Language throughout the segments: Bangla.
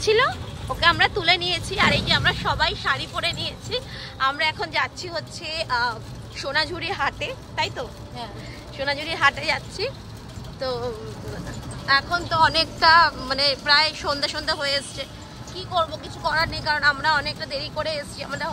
যাচ্ছিল, ওকে আমরা তুলে নিয়েছি। আর এই যে আমরা সবাই শাড়ি পরে নিয়েছি। আমরা এখন যাচ্ছি হচ্ছে সোনাঝুরি হাটে, তাই তো? হ্যাঁ, সোনাঝুরি হাটে যাচ্ছি। তো এখন তো অনেকটা মানে প্রায় সন্ধ্যা হয়ে এসছে। কি করব, কিছু করার নেই, কারণ আমরা অনেকটা দেরি করে এসেছি। আমরা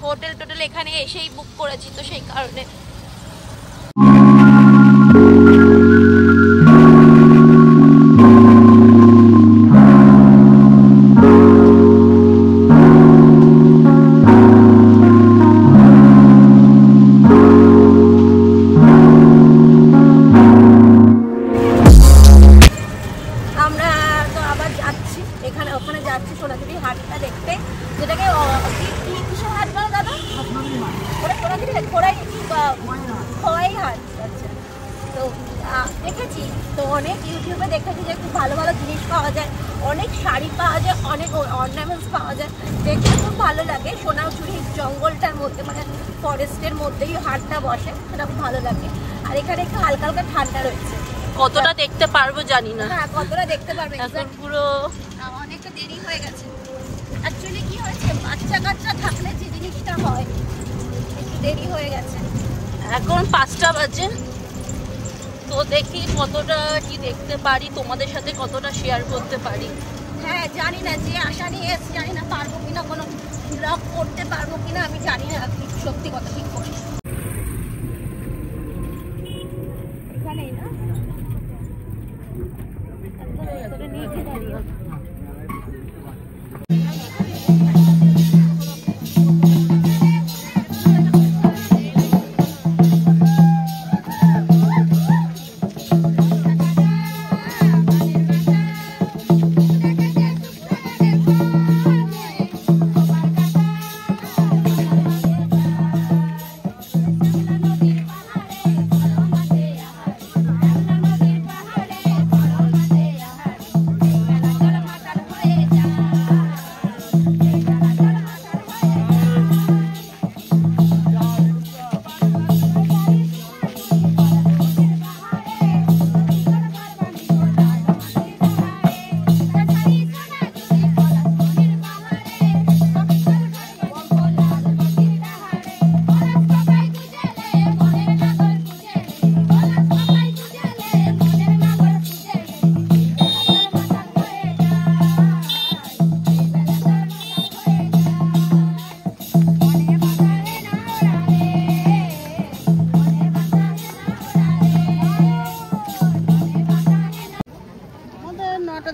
হোটেল এখানে এসেই বুক করেছি, তো সেই কারণে। ওখানে যাচ্ছি সোনাঝুরি হাটটা দেখতে, যেটাকে কিসের হাট বলো দাদা? ওটা সোনাঝুরি হাট, খোয়াই হাট। আচ্ছা, তো দেখেছি তো অনেক ইউটিউবে দেখেছি যে খুব ভালো ভালো জিনিস পাওয়া যায়, অনেক শাড়ি পাওয়া যায়, অনেক অর্নামেন্টস পাওয়া যায়, দেখতে খুব ভালো লাগে। সোনাঝুরি জঙ্গলটার মধ্যে মানে ফরেস্টের মধ্যেই হাটটা বসে, সেটা খুব ভালো লাগে। আর এখানে একটু হালকা হালকা ঠান্ডা রয়েছে। কতটা দেখতে পারবো জানি না। হ্যাঁ, কতটা দেখতে পারবে, এখন পুরো অনেকটা দেরি হয়ে গেছে। অ্যাকচুয়ালি কি হয়েছে, বাচ্চা কাচ্চা থাকলে যে জিনিসটা হয়, একটু দেরি হয়ে গেছে। এখন 5টা বাজে, তো দেখি কতটা কি দেখতে পারি, তোমাদের সাথে কতটা শেয়ার করতে পারি। হ্যাঁ, জানি না, যে আশা নিয়ে এসেছি জানি না পারবো কিনা, কোনো ব্লগ করতে পারবো কিনা আমি জানি না, সত্যি কথা ঠিক করে। এখানেই না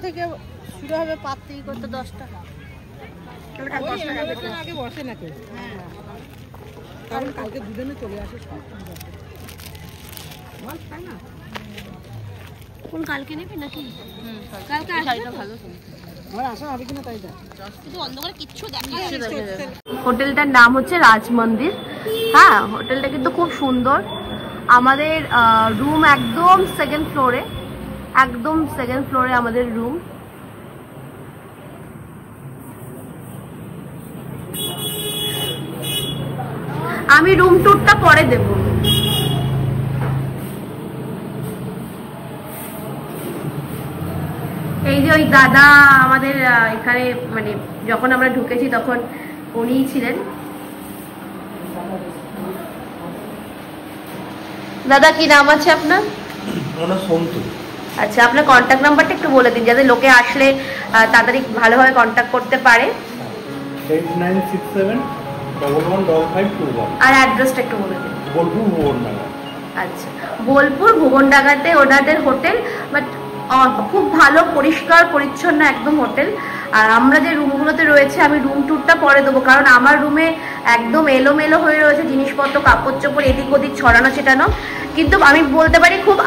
থেকে শুরু হবে, পাত্তি করতে 10টা। আগে বসে না কেউ, কারণ কালকে দুজনে চলে আসে। কোন কালকে নেবে নাকি? কালকে শাড়িটা ভালো, আমার আশা হবে কিনা তাই দেখ, শুধু অন্ধকারে কিচ্ছু দেখা যাচ্ছে না। হোটেলটার নাম হচ্ছে রাজমন্দির। হ্যাঁ, হোটেলটা কিন্তু খুব সুন্দর। আমাদের রুম একদম সেকেন্ড ফ্লোরে, আমাদের রুম। আমি রুম ট্যুরটা পরে দেব। এই যে ওই দাদা আমাদের এখানে মানে যখন আমরা ঢুকেছি তখন উনিই ছিলেন। দাদা কি নাম আছে আপনার? সন্তু। আচ্ছা, আপনার কন্ট্যাক্ট নাম্বারটা একটু বলে দিন, যাতে লোকে আসলে তাড়াতাড়ি ভালোভাবে কন্ট্যাক্ট করতে পারে। 8967115521। আর অ্যাড্রেসটা একটু বলে দিন। বোলপুর ভুবনডাঙ্গা। আচ্ছা, বোলপুর ভুবনডাঙ্গাতে ওনাদের হোটেল, বাট খুব ভালো, পরিষ্কার পরিচ্ছন্ন একদম হোটেল। আর আমরা যে রুমগুলোতে রয়েছে, আমি রুম ট্যুরটা পরে দেবো, কারণ আমার রুমে একদম এলোমেলো হয়ে রয়েছে জিনিসপত্র, কাপড় চোপড় এদিক ওদিক ছড়ানো ছেটানো। কিন্তু আমি বলতে পারি খুব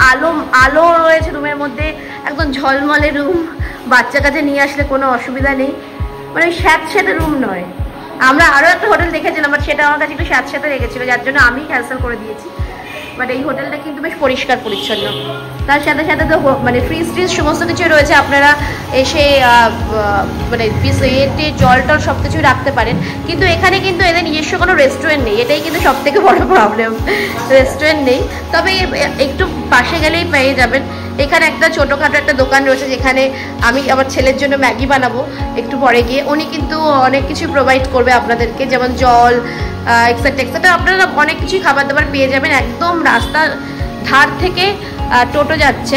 আলো রয়েছে রুমের মধ্যে, একদম ঝলমলে রুম। বাচ্চা কাছে নিয়ে আসলে কোনো অসুবিধা নেই, মানে স্যাঁতস্যাঁতে রুম নয়। আমরা আরও একটা হোটেল দেখেছিলাম, বাট সেটা আমার কাছে একটু স্যাঁতস্যাঁতে লেগেছিল, যার জন্য আমি ক্যান্সেল করে দিয়েছি। বাট এই হোটেলটা কিন্তু বেশ পরিষ্কার পরিচ্ছন্ন। তার সাথে সাথে তো মানে ফ্রিজ ট্রিজ সমস্ত কিছু রয়েছে, আপনারা এসে মানে এতে জল টল সব কিছুই রাখতে পারেন। কিন্তু এখানে কিন্তু এদের নিজস্ব কোনো রেস্টুরেন্ট নেই, এটাই কিন্তু সব থেকে বড় প্রবলেম, রেস্টুরেন্ট নেই। তবে একটু পাশে গেলেই পেয়ে যাবেন, এখানে একটা ছোটোখাটো একটা দোকান রয়েছে যেখানে আমি আমার ছেলের জন্য ম্যাগি বানাবো একটু পরে গিয়ে। উনি কিন্তু অনেক কিছু প্রোভাইড করবে আপনাদেরকে, যেমন জল এক্সেট্রা এক্সেট্রা, আপনারা অনেক কিছুই খাবার দাবার পেয়ে যাবেন। একদম রাস্তার ধার থেকে টোটো যাচ্ছে,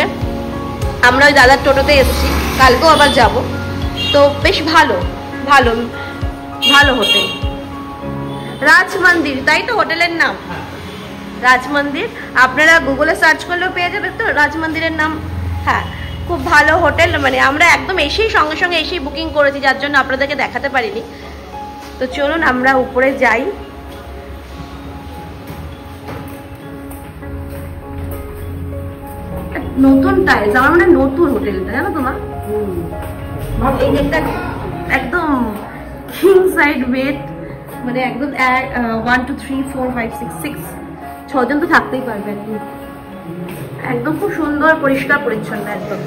আমরা ওই দাদার টোটোতে এসেছি, কালকেও আবার যাব। তো বেশ ভালো ভালো ভালো হোটেল, রাজ মন্দির, তাই তো হোটেলের নাম? রাজ মন্দির, আপনারা গুগলে সার্চ করলেও পেয়ে যাবেন তো রাজ মন্দিরের নাম। হ্যাঁ, খুব ভালো হোটেল, মানে আমরা একদম এসেই সঙ্গে সঙ্গে এসেই বুকিং করেছি, যার জন্য আপনাদেরকে দেখাতে পারিনি। তো চলুন আমরা উপরে যাই। নতুন টাইলস, আমার মানে নতুন হোটেলটা, জানো তোমার? এই একটা একদম কিং সাইড বেড, মানে একদম 1 2 3 4 5 6 6 6জন তো থাকতেই পারবে। একদম খুব সুন্দর পরিষ্কার পরিচ্ছন্ন একদম।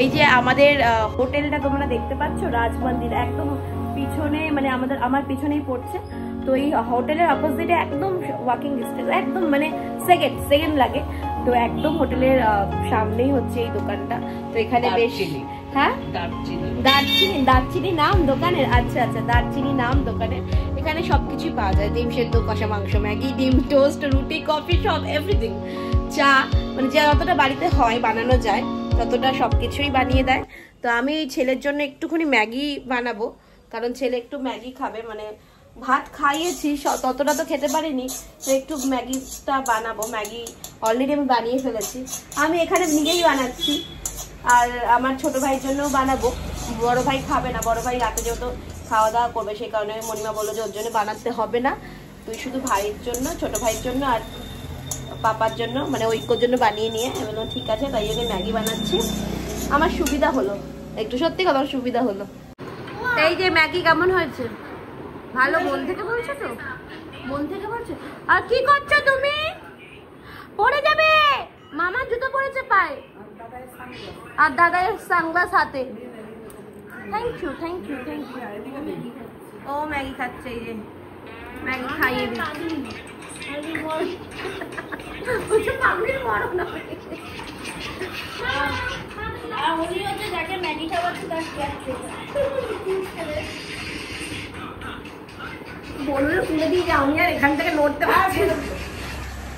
এই যে আমাদের হোটেলটা তোমরা দেখতে পাচ্ছ, রাজ মন্দির, একদম পিছনে, মানে আমার পিছনেই পড়ছে। তো এই হোটেলের অপোজিটে একদম ওয়াকিং ডিস্টেন্স, একদম মানে সেকেন্ড লাগে। তো একদম হোটেলের সামনেই হচ্ছে এই দোকানটা। তো এখানে বেশ, হ্যাঁ দারচিনি নাম দোকানের, আচ্ছা আচ্ছা, দারচিনি নাম দোকানের। এখানে সবকিছুই পাওয়া যায়, ডিম সেদ্ধ, কষা মাংস, ম্যাগি, ডিম টোস্ট, রুটি, কফি, সব এভরিথিং। চা, মানে যতটা বাড়িতে হয় বানানো যায় ততটা সবকিছুই বানিয়ে দেয়। তো আমি ছেলের জন্য একটুখানি ম্যাগি বানাবো, কারণ ছেলে একটু ম্যাগি খাবে, মানে ভাত খাইয়েছি ততটা তো খেতে পারিনি, তো একটু ম্যাগিটা বানাবো। ম্যাগি অলরেডি আমি বানিয়ে ফেলেছি, আমি এখানে নিজেই বানাচ্ছি। আর আমার ছোট ভাইয়ের জন্যও বানাবো, বড় ভাই খাবে না, বড় ভাই রাতে যেহেতু খাওয়া দাওয়া করবে, সেই কারণে মনিমা বললো যে ওর জন্য বানাতে হবে না, তুই শুধু ভাইয়ের জন্য, ছোট ভাইয়ের জন্য আর পাপার জন্য, মানে ঐক্যর জন্য বানিয়ে নিয়ে। আমি বললাম ঠিক আছে, তাই জন্য ম্যাগি বানাচ্ছি। আমার সুবিধা হলো একটু, সত্যি কথা সুবিধা হলো। এই যে ম্যাগি কেমন হয়েছে? ভালো, মন থেকে বলছো তো? মন থেকে বলছো? আর কি করছো তুমি? পড়ে যাবে, মামার জুতো পড়েছে পায়ে, আর দাদার সানগ্লাস হাতে। Thank you thank you thank you. ও ম্যাগি খাচ্ছে, এই যে ম্যাগি খাইয়ে দিচ্ছি।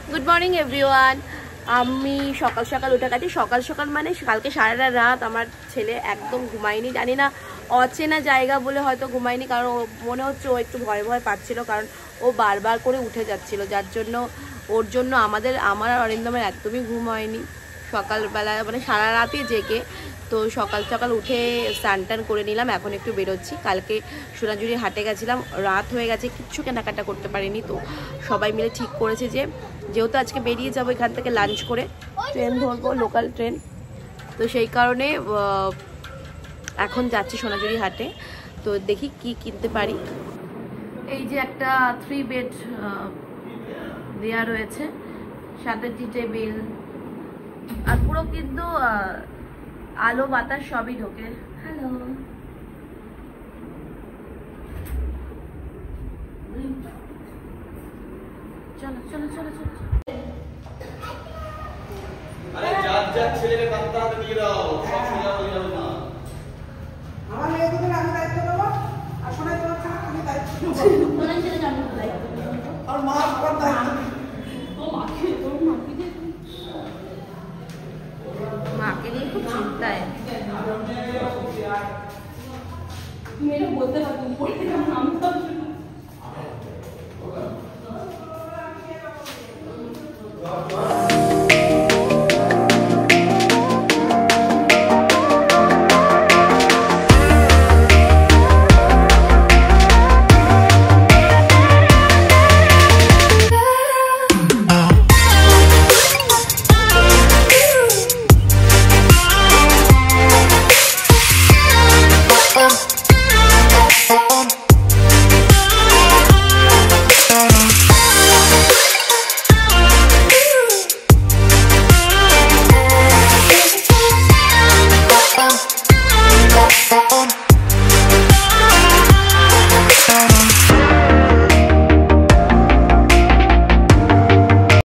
Good morning everyone. আমি সকাল সকাল উঠে গেছি, সকাল সকাল মানে কালকে সারা রাত আমার ছেলে একদম ঘুমায়নি। জানি না অচেনা জায়গা বলে হয়তো ঘুমায়নি, কারণ মনে হচ্ছে ও একটু ভয় ভয় পাচ্ছিল, কারণ ও বারবার করে উঠে যাচ্ছিল, যার জন্য ওর জন্য আমার আর অরিন্দমের একদমই ঘুম হয়নি সকালবেলা, মানে সারা রাতে জেগে। তো সকাল সকাল উঠে স্নান টান করে নিলাম, এখন একটু বেরোচ্ছি। কালকে সোনাঝুরি হাটে গেছিলাম, রাত হয়ে গেছে, কিচ্ছু কেনাকাটা করতে পারিনি। তো সবাই মিলে ঠিক করেছে যে যেহেতু আজকে বেরিয়ে যাবো এখান থেকে লাঞ্চ করে, ট্রেন ধরবো, লোকাল ট্রেন, তো সেই কারণে এখন যাচ্ছি সোনাঝুরি হাটে। তো দেখি কি কিনতে পারি। এই যে একটা 3 বেড দেয়া রয়েছে, সাথে টি টেবিল, আর পুরো কিন্তু আলো বাতাস সবই ঢোকে। হ্যালো, চলো চলো চলো চলো। আরে যার ছেলেকে কাঁদতে হাতে দিয়ে দাও, সব সোজা হয়ে যাবে না। আমার মেয়েদের আমি দায়িত্ব দেবো, আর শোনাই তোমার ছেলে তুমি দায়িত্ব দেবো। ওনার ছেলে জানো দায়িত্ব দেবো, আর মা সবার দায়িত্ব ও মাকে, তোর মাকে দিয়ে মাকে নিয়ে খুব চিন্তায়। মেরে বলতে পারতাম পড়ে নাম